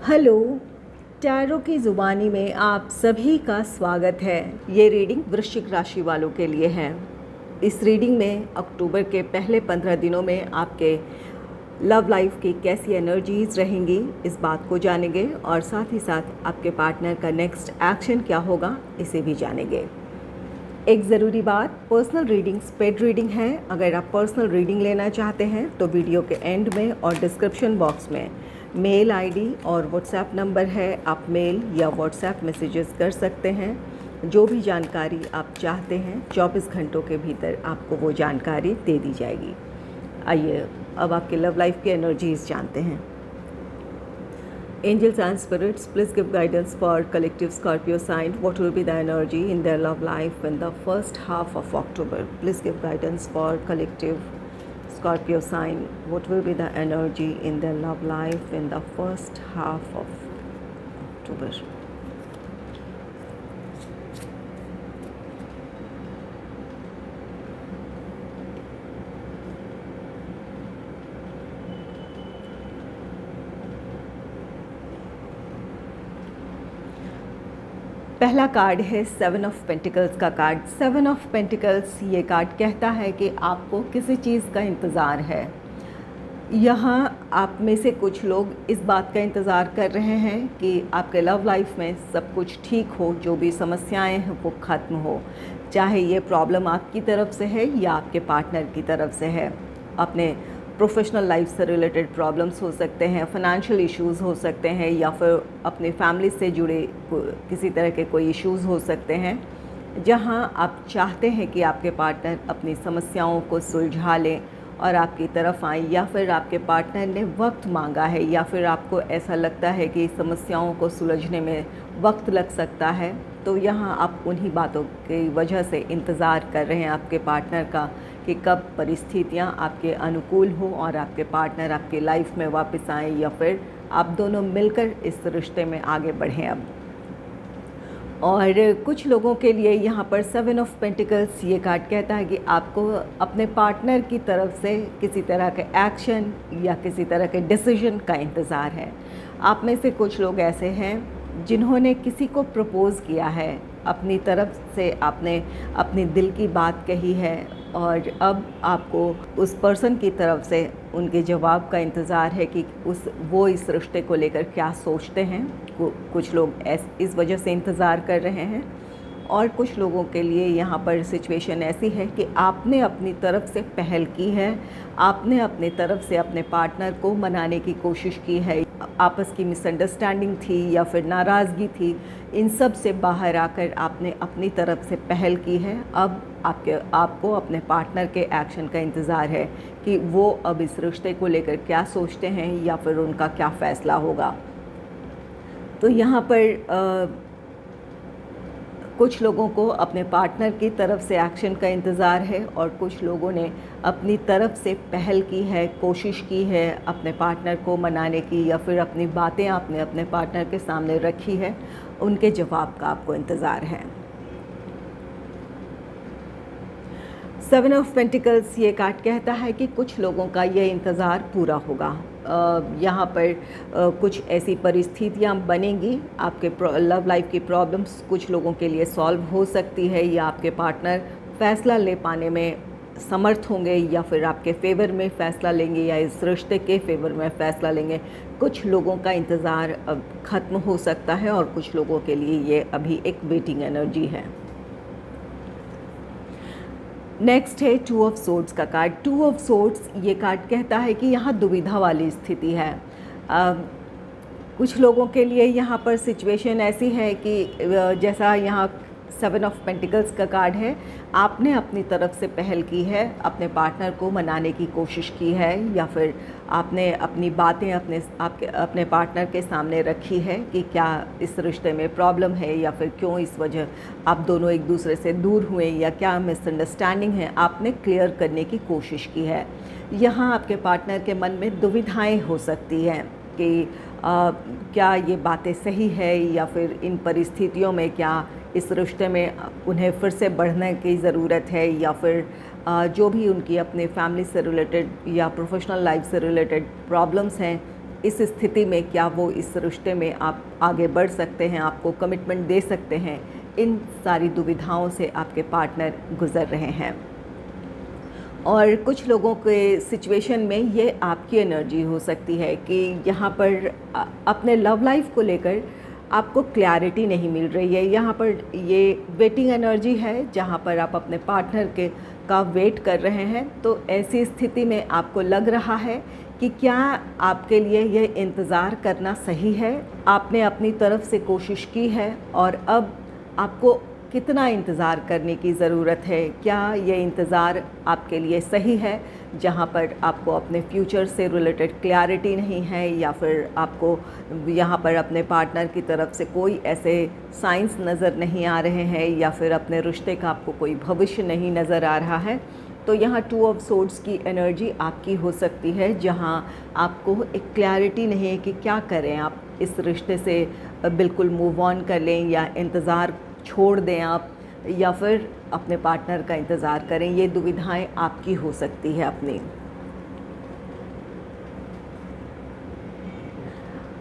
Hello, tarot की ज़ुबानी में आप सभी का स्वागत है। ये रीडिंग वृश्चिक राशि वालों के लिए है। इस रीडिंग में अक्टूबर के पहले 15 दिनों में आपके लव लाइफ की कैसी एनर्जीज़ रहेंगी, इस बात को जानेंगे और साथ ही साथ आपके पार्टनर का नेक्स्ट एक्शन क्या होगा, इसे भी जानेंगे। एक ज़रूरी बात, पर्सनल रीडिंग्स पेड रीडिंग है। अगर आप पर्सनल रीडिंग लेना चाहते हैं तो वीडियो के एंड में और डिस्क्रिप्शन बॉक्स में मेल आईडी और व्हाट्सएप नंबर है। आप मेल या व्हाट्सएप मैसेजेस कर सकते हैं। जो भी जानकारी आप चाहते हैं 24 घंटों के भीतर आपको वो जानकारी दे दी जाएगी। आइए अब आपके लव लाइफ की एनर्जीज जानते हैं। Angels and spirits, please give guidance for collective Scorpio sign. What will be the energy in their love life in the first half of October? Please give guidance for collective Scorpio sign. What will be the energy in their love life in the first half of October? पहला card है 7 of pentacles का card. 7 of pentacles ये card कहता है कि आपको किसी चीज़ का इंतज़ार है। यहाँ आप में से कुछ लोग इस बात का इंतज़ार कर रहे हैं कि आपके लव लाइफ में सब कुछ ठीक हो, जो भी समस्याएं हैं वो ख़त्म हो। चाहे ये प्रॉब्लम आपकी तरफ से है या आपके पार्टनर की तरफ से है। अपने प्रोफेशनल लाइफ से रिलेटेड प्रॉब्लम्स हो सकते हैं, फाइनेंशियल इश्यूज़ हो सकते हैं, या फिर अपने फैमिली से जुड़े किसी तरह के कोई इश्यूज़ हो सकते हैं, जहां आप चाहते हैं कि आपके पार्टनर अपनी समस्याओं को सुलझा लें और आपकी तरफ आए, या फिर आपके पार्टनर ने वक्त मांगा है, या फिर आपको ऐसा लगता है कि समस्याओं को सुलझने में वक्त लग सकता है। तो यहाँ आप उन्हीं बातों की वजह से इंतज़ार कर रहे हैं आपके पार्टनर का कि कब परिस्थितियाँ आपके अनुकूल हो और आपके पार्टनर आपकी लाइफ में वापस आए, या फिर आप दोनों मिलकर इस रिश्ते में आगे बढ़ें अब। और कुछ लोगों के लिए यहाँ पर 7 ऑफ पेंटिकल्स ये कार्ड कहता है कि आपको अपने पार्टनर की तरफ से किसी तरह के एक्शन या किसी तरह के डिसीजन का इंतज़ार है। आप में से कुछ लोग ऐसे हैं जिन्होंने किसी को प्रपोज़ किया है, अपनी तरफ से आपने अपनी दिल की बात कही है, और अब आपको उस पर्सन की तरफ से उनके जवाब का इंतज़ार है कि वो इस रिश्ते को लेकर क्या सोचते हैं। कुछ लोग इस वजह से इंतज़ार कर रहे हैं, और कुछ लोगों के लिए यहाँ पर सिचुएशन ऐसी है कि आपने अपनी तरफ से पहल की है, आपने अपनी तरफ से अपने पार्टनर को मनाने की कोशिश की है। आपस की मिसअंडरस्टैंडिंग थी या फिर नाराज़गी थी, इन सब से बाहर आकर आपने अपनी तरफ से पहल की है। अब आपको अपने पार्टनर के एक्शन का इंतज़ार है कि वो अब इस रिश्ते को लेकर क्या सोचते हैं या फिर उनका क्या फ़ैसला होगा। तो यहाँ पर कुछ लोगों को अपने पार्टनर की तरफ से एक्शन का इंतज़ार है, और कुछ लोगों ने अपनी तरफ से पहल की है, कोशिश की है अपने पार्टनर को मनाने की, या फिर अपनी बातें आपने अपने पार्टनर के सामने रखी है, उनके जवाब का आपको इंतज़ार है। 7 ऑफ पेंटिकल्स ये कार्ड कहता है कि कुछ लोगों का ये इंतज़ार पूरा होगा। यहाँ पर कुछ ऐसी परिस्थितियाँ बनेंगी, आपके लव लाइफ की प्रॉब्लम्स कुछ लोगों के लिए सॉल्व हो सकती है, या आपके पार्टनर फ़ैसला ले पाने में समर्थ होंगे, या फिर आपके फेवर में फ़ैसला लेंगे, या इस रिश्ते के फेवर में फ़ैसला लेंगे। कुछ लोगों का इंतज़ार अब ख़त्म हो सकता है, और कुछ लोगों के लिए ये अभी एक वेटिंग एनर्जी है। नेक्स्ट है 2 ऑफ सोर्ड्स का कार्ड। 2 ऑफ सोर्ड्स ये कार्ड कहता है कि यहाँ दुविधा वाली स्थिति है। कुछ लोगों के लिए यहाँ पर सिचुएशन ऐसी है कि जैसा यहाँ 7 ऑफ पेंटिकल्स का कार्ड है, आपने अपनी तरफ से पहल की है, अपने पार्टनर को मनाने की कोशिश की है, या फिर आपने अपनी बातें अपने पार्टनर के सामने रखी है कि क्या इस रिश्ते में प्रॉब्लम है, या फिर क्यों इस वजह आप दोनों एक दूसरे से दूर हुए, या क्या मिसअंडरस्टैंडिंग है, आपने क्लियर करने की कोशिश की है। यहाँ आपके पार्टनर के मन में दुविधाएं हो सकती हैं कि क्या ये बातें सही है, या फिर इन परिस्थितियों में क्या इस रिश्ते में उन्हें फिर से बढ़ने की ज़रूरत है, या फिर जो भी उनकी अपने फैमिली से रिलेटेड या प्रोफेशनल लाइफ से रिलेटेड प्रॉब्लम्स हैं इस स्थिति में क्या वो इस रिश्ते में आप आगे बढ़ सकते हैं, आपको कमिटमेंट दे सकते हैं, इन सारी दुविधाओं से आपके पार्टनर गुज़र रहे हैं। और कुछ लोगों के सिचुएशन में ये आपकी एनर्जी हो सकती है कि यहाँ पर अपने लव लाइफ को लेकर आपको क्लैरिटी नहीं मिल रही है। यहाँ पर ये वेटिंग एनर्जी है, जहाँ पर आप अपने पार्टनर का वेट कर रहे हैं। तो ऐसी स्थिति में आपको लग रहा है कि क्या आपके लिए ये इंतज़ार करना सही है। आपने अपनी तरफ से कोशिश की है और अब आपको कितना इंतज़ार करने की ज़रूरत है। क्या ये इंतज़ार आपके लिए सही है, जहाँ पर आपको अपने फ्यूचर से रिलेटेड क्लैरिटी नहीं है, या फिर आपको यहाँ पर अपने पार्टनर की तरफ से कोई ऐसे साइंस नज़र नहीं आ रहे हैं, या फिर अपने रिश्ते का आपको कोई भविष्य नहीं नज़र आ रहा है। तो यहाँ 2 ऑफ सोर्ड्स की एनर्जी आपकी हो सकती है, जहाँ आपको एक क्लैरिटी नहीं है कि क्या करें। आप इस रिश्ते से बिल्कुल मूव ऑन कर लें, या इंतज़ार छोड़ दें आप, या फिर अपने पार्टनर का इंतज़ार करें। ये दुविधाएं आपकी हो सकती है अपनी।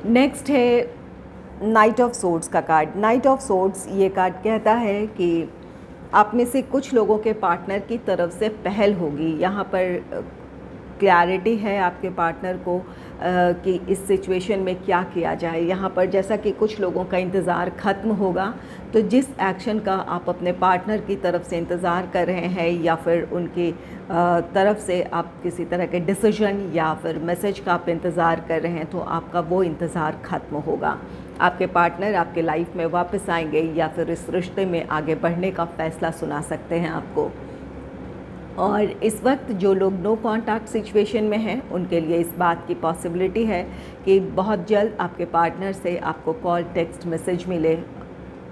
नेक्स्ट है नाइट ऑफ सोर्ड्स का कार्ड। नाइट ऑफ सोर्ड्स ये कार्ड कहता है कि आप में से कुछ लोगों के पार्टनर की तरफ से पहल होगी। यहाँ पर क्लैरिटी है आपके पार्टनर को कि इस सिचुएशन में क्या किया जाए। यहाँ पर जैसा कि कुछ लोगों का इंतज़ार ख़त्म होगा, तो जिस एक्शन का आप अपने पार्टनर की तरफ से इंतज़ार कर रहे हैं, या फिर उनकी तरफ से आप किसी तरह के डिसीजन या फिर मैसेज का आप इंतज़ार कर रहे हैं, तो आपका वो इंतज़ार ख़त्म होगा। आपके पार्टनर आपके लाइफ में वापस आएंगे, या फिर इस रिश्ते में आगे बढ़ने का फ़ैसला सुना सकते हैं आपको। और इस वक्त जो लोग नो कॉन्टैक्ट सिचुएशन में हैं, उनके लिए इस बात की पॉसिबिलिटी है कि बहुत जल्द आपके पार्टनर से आपको कॉल, टेक्स्ट, मैसेज मिले,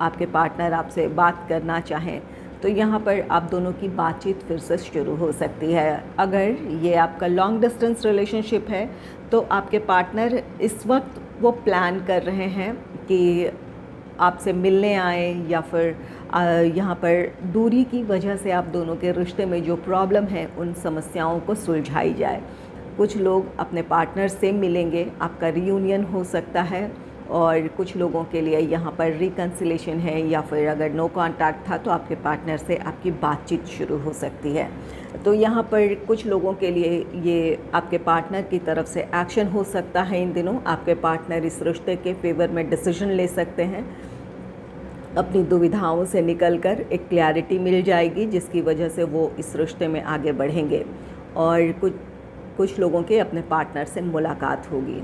आपके पार्टनर आपसे बात करना चाहें। तो यहाँ पर आप दोनों की बातचीत फिर से शुरू हो सकती है। अगर ये आपका लॉन्ग डिस्टेंस रिलेशनशिप है, तो आपके पार्टनर इस वक्त वो प्लान कर रहे हैं कि आपसे मिलने आए, या फिर यहाँ पर दूरी की वजह से आप दोनों के रिश्ते में जो प्रॉब्लम है, उन समस्याओं को सुलझाई जाए। कुछ लोग अपने पार्टनर से मिलेंगे, आपका रियूनियन हो सकता है, और कुछ लोगों के लिए यहाँ पर रिकन्सिलेशन है, या फिर अगर नो कॉन्टैक्ट था तो आपके पार्टनर से आपकी बातचीत शुरू हो सकती है। तो यहाँ पर कुछ लोगों के लिए ये आपके पार्टनर की तरफ से एक्शन हो सकता है। इन दिनों आपके पार्टनर इस रिश्ते के फेवर में डिसीजन ले सकते हैं। अपनी दुविधाओं से निकलकर एक क्लैरिटी मिल जाएगी, जिसकी वजह से वो इस रिश्ते में आगे बढ़ेंगे, और कुछ लोगों के अपने पार्टनर से मुलाकात होगी।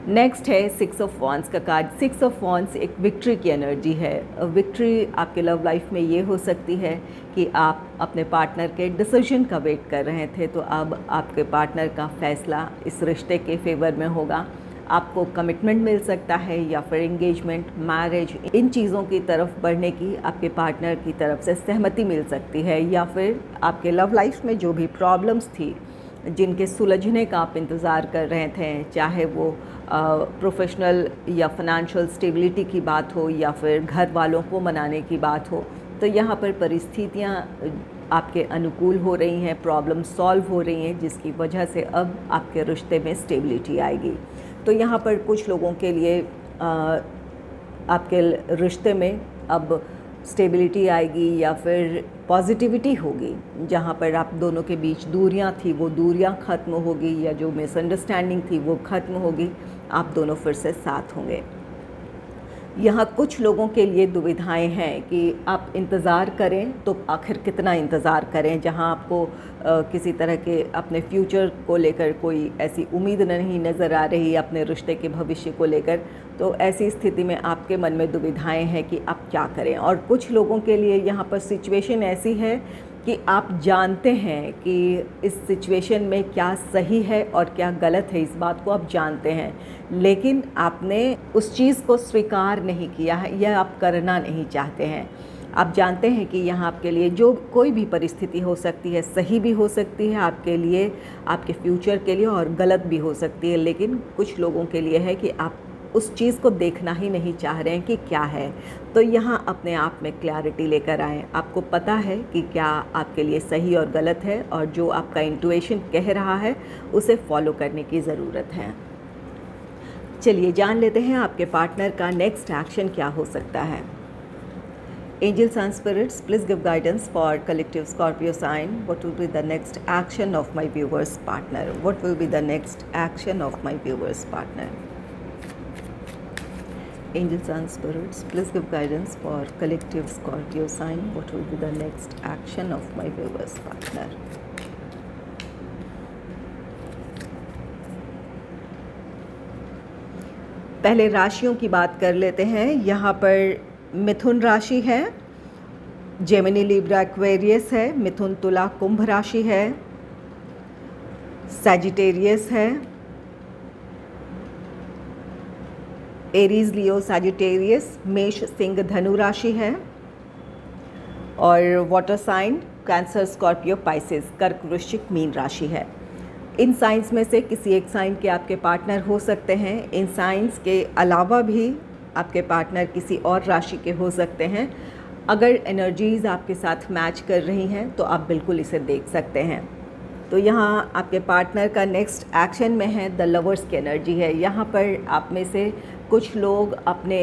नेक्स्ट है 6 ऑफ वॉन्ड्स का कार्ड। 6 ऑफ वॉन्ड्स एक विक्ट्री की एनर्जी है। विक्ट्री आपके लव लाइफ में ये हो सकती है कि आप अपने पार्टनर के डिसीजन का वेट कर रहे थे, तो अब आपके पार्टनर का फ़ैसला इस रिश्ते के फेवर में होगा। आपको कमिटमेंट मिल सकता है, या फिर एंगेजमेंट, मैरिज, इन चीज़ों की तरफ बढ़ने की आपके पार्टनर की तरफ से सहमति मिल सकती है। या फिर आपके लव लाइफ में जो भी प्रॉब्लम्स थी, जिनके सुलझने का आप इंतज़ार कर रहे थे, चाहे वो प्रोफेशनल या फाइनेंशियल स्टेबिलिटी की बात हो, या फिर घर वालों को मनाने की बात हो, तो यहाँ पर परिस्थितियाँ आपके अनुकूल हो रही हैं, प्रॉब्लम सॉल्व हो रही हैं, जिसकी वजह से अब आपके रिश्ते में स्टेबिलिटी आएगी। तो यहाँ पर कुछ लोगों के लिए आपके रिश्ते में अब स्टेबिलिटी आएगी, या फिर पॉजिटिविटी होगी। जहाँ पर आप दोनों के बीच दूरियाँ थी, वो दूरियाँ ख़त्म होगी, या जो मिसअंडरस्टैंडिंग थी वो ख़त्म होगी। आप दोनों फिर से साथ होंगे। यहाँ कुछ लोगों के लिए दुविधाएं हैं कि आप इंतज़ार करें तो आखिर कितना इंतज़ार करें, जहाँ आपको किसी तरह के अपने फ्यूचर को लेकर कोई ऐसी उम्मीद नहीं नज़र आ रही अपने रिश्ते के भविष्य को लेकर। तो ऐसी स्थिति में आपके मन में दुविधाएं हैं कि आप क्या करें। और कुछ लोगों के लिए यहाँ पर सिचुएशन ऐसी है कि आप जानते हैं कि इस सिचुएशन में क्या सही है और क्या गलत है, इस बात को आप जानते हैं, लेकिन आपने उस चीज़ को स्वीकार नहीं किया है, या आप करना नहीं चाहते हैं। आप जानते हैं कि यहाँ आपके लिए जो कोई भी परिस्थिति हो सकती है, सही भी हो सकती है आपके लिए, आपके फ्यूचर के लिए, और गलत भी हो सकती है। लेकिन कुछ लोगों के लिए है कि आप उस चीज़ को देखना ही नहीं चाह रहे हैं कि क्या है। तो यहाँ अपने आप में क्लैरिटी लेकर आएँ। आपको पता है कि क्या आपके लिए सही और गलत है, और जो आपका इंट्यूशन कह रहा है उसे फॉलो करने की ज़रूरत है। चलिए जान लेते हैं आपके पार्टनर का नेक्स्ट एक्शन क्या हो सकता है। Angels and spirits, please give guidance for collective Scorpio sign. What will be the next action of my viewer's partner? What will be the next action of my viewer's partner? Angels and spirits, please give guidance for collective Scorpio sign. What will be the next action of my viewer's partner? पहले राशियों की बात कर लेते हैं। यहाँ पर मिथुन राशि है, जेमिनी लिब्रा एक्वेरियस है, मिथुन तुला कुंभ राशि है, सैजिटेरियस है, एरीज लियो सैजिटेरियस, मेष सिंह धनु राशि है, और water sign Cancer Scorpio Pisces कर्क वृश्चिक मीन राशि है। इन साइंस में से किसी एक साइन के आपके पार्टनर हो सकते हैं। इन साइंस के अलावा भी आपके पार्टनर किसी और राशि के हो सकते हैं। अगर एनर्जीज़ आपके साथ मैच कर रही हैं तो आप बिल्कुल इसे देख सकते हैं। तो यहाँ आपके पार्टनर का नेक्स्ट एक्शन में है द लवर्स की एनर्जी है। यहाँ पर आप में से कुछ लोग अपने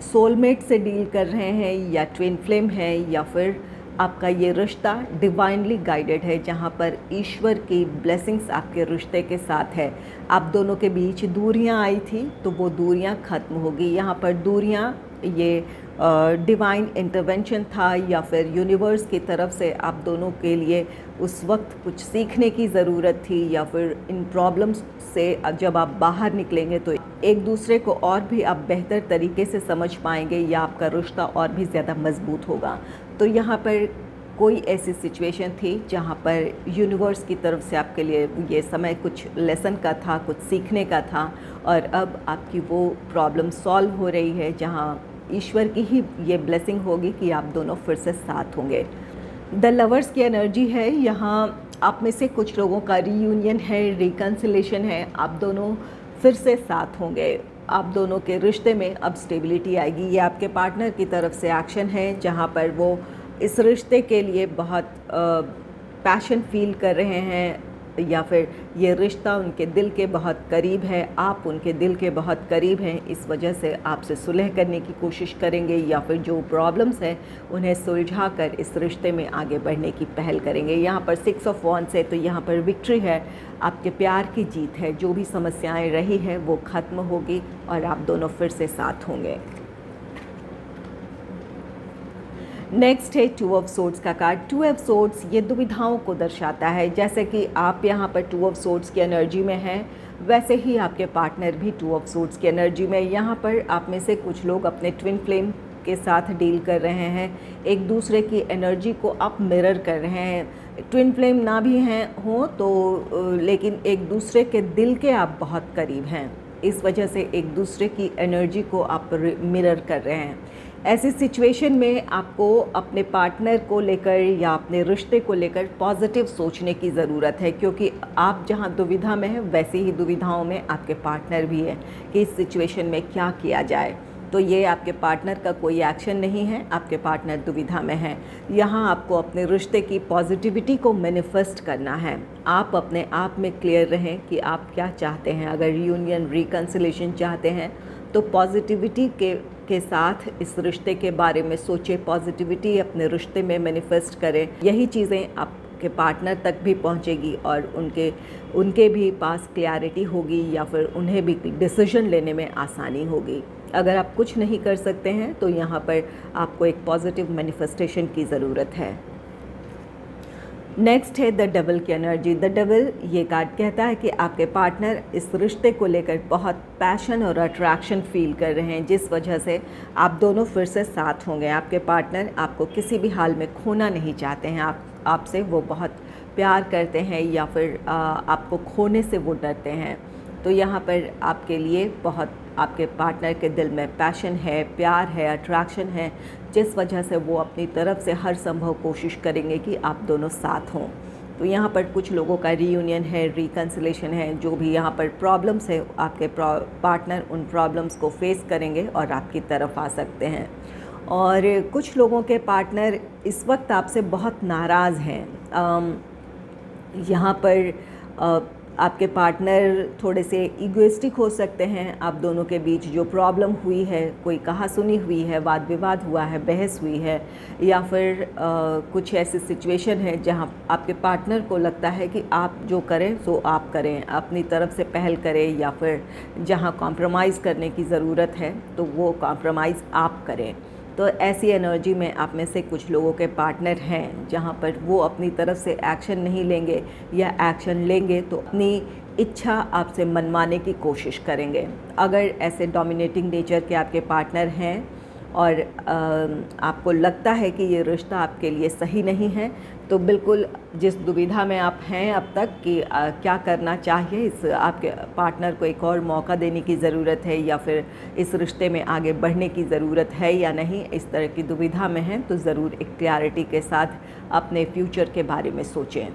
सोलमेट से डील कर रहे हैं, या ट्विन फ्लेम है, या फिर आपका ये रिश्ता डिवाइनली गाइडेड है, जहाँ पर ईश्वर की ब्लेसिंग्स आपके रिश्ते के साथ है। आप दोनों के बीच दूरियां आई थी तो वो दूरियां ख़त्म होगी। यहाँ पर दूरियां ये डिवाइन इंटरवेंशन था, या फिर यूनिवर्स की तरफ से आप दोनों के लिए उस वक्त कुछ सीखने की ज़रूरत थी, या फिर इन प्रॉब्लम्स से जब आप बाहर निकलेंगे तो एक दूसरे को और भी आप बेहतर तरीके से समझ पाएंगे, या आपका रिश्ता और भी ज़्यादा मजबूत होगा। तो यहाँ पर कोई ऐसी सिचुएशन थी जहाँ पर यूनिवर्स की तरफ से आपके लिए ये समय कुछ लेसन का था, कुछ सीखने का था, और अब आपकी वो प्रॉब्लम सॉल्व हो रही है, जहाँ ईश्वर की ही ये ब्लेसिंग होगी कि आप दोनों फिर से साथ होंगे। द लवर्स की एनर्जी है। यहाँ आप में से कुछ लोगों का रीयूनियन है, रिकन्सिलेशन है, आप दोनों फिर से साथ होंगे। आप दोनों के रिश्ते में अब स्टेबिलिटी आएगी। ये आपके पार्टनर की तरफ से एक्शन है, जहाँ पर वो इस रिश्ते के लिए बहुत पैशन फील कर रहे हैं, या फिर ये रिश्ता उनके दिल के बहुत करीब है, आप उनके दिल के बहुत करीब हैं। इस वजह से आपसे सुलह करने की कोशिश करेंगे, या फिर जो प्रॉब्लम्स हैं उन्हें सुलझा कर इस रिश्ते में आगे बढ़ने की पहल करेंगे। यहाँ पर 6 ऑफ वॉन्ड्स है, तो यहाँ पर विक्ट्री है, आपके प्यार की जीत है। जो भी समस्याएं रही है वो ख़त्म होगी और आप दोनों फिर से साथ होंगे। नेक्स्ट है 2 ऑफ सोर्ड्स का कार्ड। 2 ऑफ सोर्ड्स ये दुविधाओं को दर्शाता है। जैसे कि आप यहाँ पर 2 ऑफ सोर्ड्स की एनर्जी में हैं, वैसे ही आपके पार्टनर भी 2 ऑफ सोर्ड्स की एनर्जी में। यहाँ पर आप में से कुछ लोग अपने ट्विन फ्लेम के साथ डील कर रहे हैं, एक दूसरे की एनर्जी को आप मिरर कर रहे हैं। ट्विन फ्लेम ना भी हैं हों तो लेकिन एक दूसरे के दिल के आप बहुत करीब हैं, इस वजह से एक दूसरे की एनर्जी को आप मिरर कर रहे हैं। ऐसी सिचुएशन में आपको अपने पार्टनर को लेकर या अपने रिश्ते को लेकर पॉजिटिव सोचने की ज़रूरत है, क्योंकि आप जहां दुविधा में हैं वैसे ही दुविधाओं में आपके पार्टनर भी है कि इस सिचुएशन में क्या किया जाए। तो ये आपके पार्टनर का कोई एक्शन नहीं है, आपके पार्टनर दुविधा में है। यहाँ आपको अपने रिश्ते की पॉजिटिविटी को मैनिफेस्ट करना है। आप अपने आप में क्लियर रहें कि आप क्या चाहते हैं। अगर रियूनियन रिकन्सिलेशन चाहते हैं तो पॉजिटिविटी के साथ इस रिश्ते के बारे में सोचें, पॉजिटिविटी अपने रिश्ते में मैनिफेस्ट करें। यही चीज़ें आपके पार्टनर तक भी पहुंचेगी और उनके भी पास क्लैरिटी होगी, या फिर उन्हें भी डिसीजन लेने में आसानी होगी। अगर आप कुछ नहीं कर सकते हैं तो यहाँ पर आपको एक पॉजिटिव मैनिफेस्टेशन की ज़रूरत है। नेक्स्ट है द डेविल की एनर्जी। द डेविल ये कार्ड कहता है कि आपके पार्टनर इस रिश्ते को लेकर बहुत पैशन और अट्रैक्शन फील कर रहे हैं, जिस वजह से आप दोनों फिर से साथ होंगे। आपके पार्टनर आपको किसी भी हाल में खोना नहीं चाहते हैं, आपसे वो बहुत प्यार करते हैं, या फिर आपको खोने से वो डरते हैं। तो यहाँ पर आपके लिए बहुत आपके पार्टनर के दिल में पैशन है, प्यार है, अट्रैक्शन है, जिस वजह से वो अपनी तरफ से हर संभव कोशिश करेंगे कि आप दोनों साथ हों। तो यहाँ पर कुछ लोगों का रीयूनियन है, रिकन्सिलेशन है। जो भी यहाँ पर प्रॉब्लम्स है, आपके पार्टनर उन प्रॉब्लम्स को फेस करेंगे और आपकी तरफ आ सकते हैं। और कुछ लोगों के पार्टनर इस वक्त आपसे बहुत नाराज़ हैं। यहाँ पर आपके पार्टनर थोड़े से इगोइस्टिक हो सकते हैं। आप दोनों के बीच जो प्रॉब्लम हुई है, कोई कहा-सुनी हुई है, वाद विवाद हुआ है, बहस हुई है, या फिर कुछ ऐसी सिचुएशन है जहाँ आपके पार्टनर को लगता है कि आप जो करें सो आप करें, अपनी तरफ से पहल करें, या फिर जहाँ कॉम्प्रोमाइज़ करने की ज़रूरत है तो वो कॉम्प्रोमाइज़ आप करें। तो ऐसी एनर्जी में आप में से कुछ लोगों के पार्टनर हैं जहाँ पर वो अपनी तरफ से एक्शन नहीं लेंगे, या एक्शन लेंगे तो अपनी इच्छा आपसे मनवाने की कोशिश करेंगे। अगर ऐसे डोमिनेटिंग नेचर के आपके पार्टनर हैं और आपको लगता है कि ये रिश्ता आपके लिए सही नहीं है, तो बिल्कुल जिस दुविधा में आप हैं अब तक कि क्या करना चाहिए, इस आपके पार्टनर को एक और मौका देने की ज़रूरत है या फिर इस रिश्ते में आगे बढ़ने की ज़रूरत है या नहीं, इस तरह की दुविधा में हैं, तो ज़रूर एक क्लैरिटी के साथ अपने फ्यूचर के बारे में सोचें।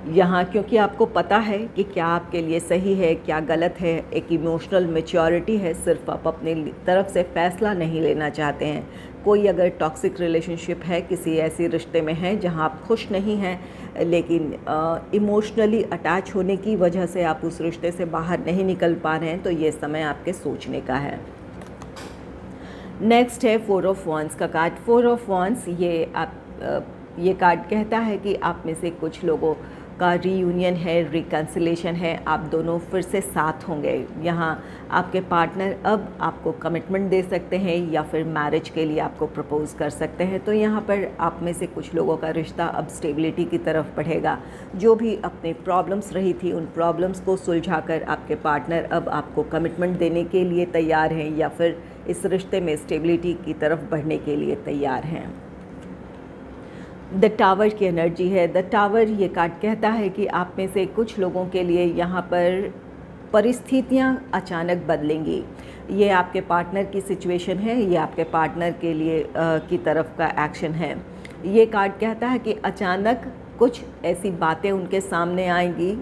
यहाँ क्योंकि आपको पता है कि क्या आपके लिए सही है, क्या गलत है, एक इमोशनल मैच्योरिटी है, सिर्फ आप अपनी तरफ से फ़ैसला नहीं लेना चाहते हैं। कोई अगर टॉक्सिक रिलेशनशिप है, किसी ऐसी रिश्ते में है जहाँ आप खुश नहीं हैं, लेकिन इमोशनली अटैच होने की वजह से आप उस रिश्ते से बाहर नहीं निकल पा रहे हैं, तो ये समय आपके सोचने का है। नेक्स्ट है 4 ऑफ वॉन्ड्स का कार्ड। 4 ऑफ वॉन्ड्स ये कार्ड कहता है कि आप में से कुछ लोगों का रीयूनियन है, रिकन्सिलेशन है, आप दोनों फिर से साथ होंगे। यहाँ आपके पार्टनर अब आपको कमिटमेंट दे सकते हैं या फिर मैरिज के लिए आपको प्रपोज़ कर सकते हैं। तो यहाँ पर आप में से कुछ लोगों का रिश्ता अब स्टेबिलिटी की तरफ बढ़ेगा। जो भी अपने प्रॉब्लम्स रही थी, उन प्रॉब्लम्स को सुलझाकर आपके पार्टनर अब आपको कमिटमेंट देने के लिए तैयार हैं या फिर इस रिश्ते में स्टेबिलिटी की तरफ बढ़ने के लिए तैयार हैं। द टावर की एनर्जी है। द टावर ये कार्ड कहता है कि आप में से कुछ लोगों के लिए यहाँ पर परिस्थितियाँ अचानक बदलेंगी। ये आपके पार्टनर की सिचुएशन है, ये आपके पार्टनर के लिए की तरफ का एक्शन है। ये कार्ड कहता है कि अचानक कुछ ऐसी बातें उनके सामने आएंगी,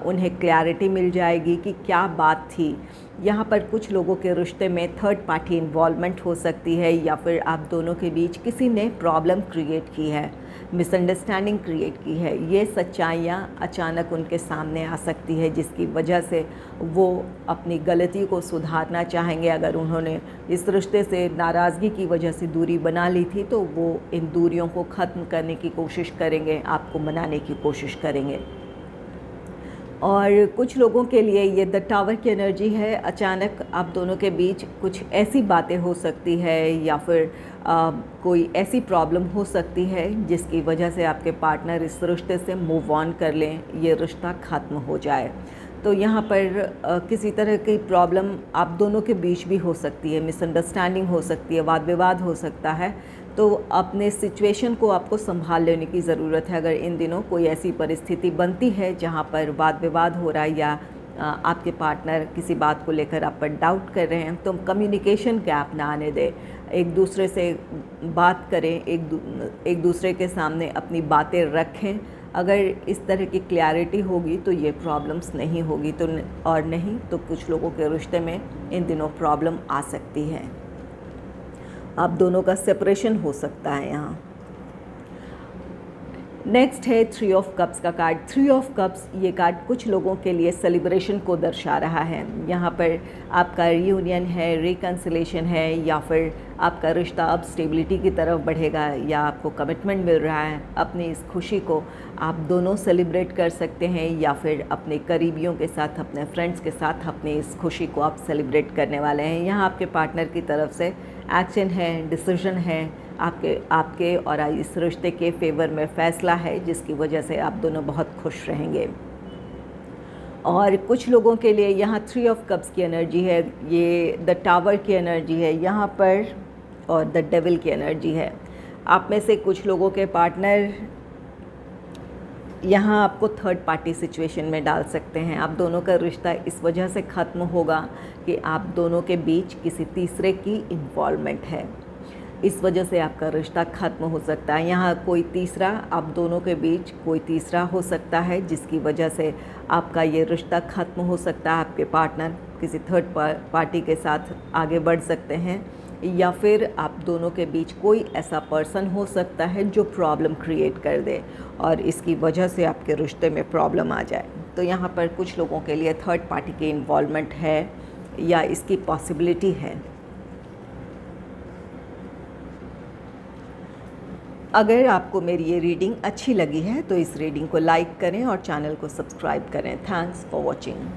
उन्हें क्लैरिटी मिल जाएगी कि क्या बात थी। यहाँ पर कुछ लोगों के रिश्ते में थर्ड पार्टी इन्वॉल्वमेंट हो सकती है या फिर आप दोनों के बीच किसी ने प्रॉब्लम क्रिएट की है, मिसअंडरस्टैंडिंग क्रिएट की है। ये सच्चाइयाँ अचानक उनके सामने आ सकती है जिसकी वजह से वो अपनी गलती को सुधारना चाहेंगे। अगर उन्होंने इस रिश्ते से नाराज़गी की वजह से दूरी बना ली थी तो वो इन दूरियों को ख़त्म करने की कोशिश करेंगे, आपको मनाने की कोशिश करेंगे। और कुछ लोगों के लिए ये द टावर की एनर्जी है। अचानक आप दोनों के बीच कुछ ऐसी बातें हो सकती है या फिर कोई ऐसी प्रॉब्लम हो सकती है जिसकी वजह से आपके पार्टनर इस रिश्ते से मूव ऑन कर लें, ये रिश्ता ख़त्म हो जाए। तो यहाँ पर किसी तरह की प्रॉब्लम आप दोनों के बीच भी हो सकती है, मिसअंडरस्टैंडिंग हो सकती है, वाद विवाद हो सकता है। तो अपने सिचुएशन को आपको संभाल लेने की ज़रूरत है। अगर इन दिनों कोई ऐसी परिस्थिति बनती है जहाँ पर वाद विवाद हो रहा है या आपके पार्टनर किसी बात को लेकर आप पर डाउट कर रहे हैं, तो कम्युनिकेशन गैप ना आने दें, एक दूसरे से बात करें, एक दूसरे के सामने अपनी बातें रखें। अगर इस तरह की क्लैरिटी होगी तो ये प्रॉब्लम्स नहीं होगी, तो और नहीं तो कुछ लोगों के रिश्ते में इन दिनों प्रॉब्लम आ सकती है। आप दोनों का सेपरेशन हो सकता है यहाँ। नेक्स्ट है 3 ऑफ कप्स का कार्ड। 3 ऑफ कप्स ये कार्ड कुछ लोगों के लिए सेलिब्रेशन को दर्शा रहा है। यहाँ पर आपका रियूनियन है, रिकन्सिलेशन है या फिर आपका रिश्ता अब स्टेबिलिटी की तरफ बढ़ेगा या आपको कमिटमेंट मिल रहा है। अपनी इस खुशी को आप दोनों सेलिब्रेट कर सकते हैं या फिर अपने करीबियों के साथ, अपने फ्रेंड्स के साथ अपनी इस खुशी को आप सेलिब्रेट करने वाले हैं। यहाँ आपके पार्टनर की तरफ से एक्शन है, डिसीजन है, आपके और इस रिश्ते के फेवर में फ़ैसला है जिसकी वजह से आप दोनों बहुत खुश रहेंगे। और कुछ लोगों के लिए यहाँ 3 ऑफ कप्स की एनर्जी है, ये द टावर की एनर्जी है यहाँ पर और द डेविल की एनर्जी है। आप में से कुछ लोगों के पार्टनर यहाँ आपको थर्ड पार्टी सिचुएशन में डाल सकते हैं। आप दोनों का रिश्ता इस वजह से ख़त्म होगा कि आप दोनों के बीच किसी तीसरे की इन्वॉल्वमेंट है। इस वजह से आपका रिश्ता ख़त्म हो सकता है। यहाँ कोई तीसरा, आप दोनों के बीच कोई तीसरा हो सकता है जिसकी वजह से आपका ये रिश्ता ख़त्म हो सकता है। आपके पार्टनर किसी थर्ड पार्टी के साथ आगे बढ़ सकते हैं, या फिर आप दोनों के बीच कोई ऐसा पर्सन हो सकता है जो प्रॉब्लम क्रिएट कर दे और इसकी वजह से आपके रिश्ते में प्रॉब्लम आ जाए। तो यहाँ पर कुछ लोगों के लिए थर्ड पार्टी की इन्वॉल्वमेंट है या इसकी पॉसिबिलिटी है। अगर आपको मेरी ये रीडिंग अच्छी लगी है तो इस रीडिंग को लाइक करें और चैनल को सब्सक्राइब करें। Thanks for watching.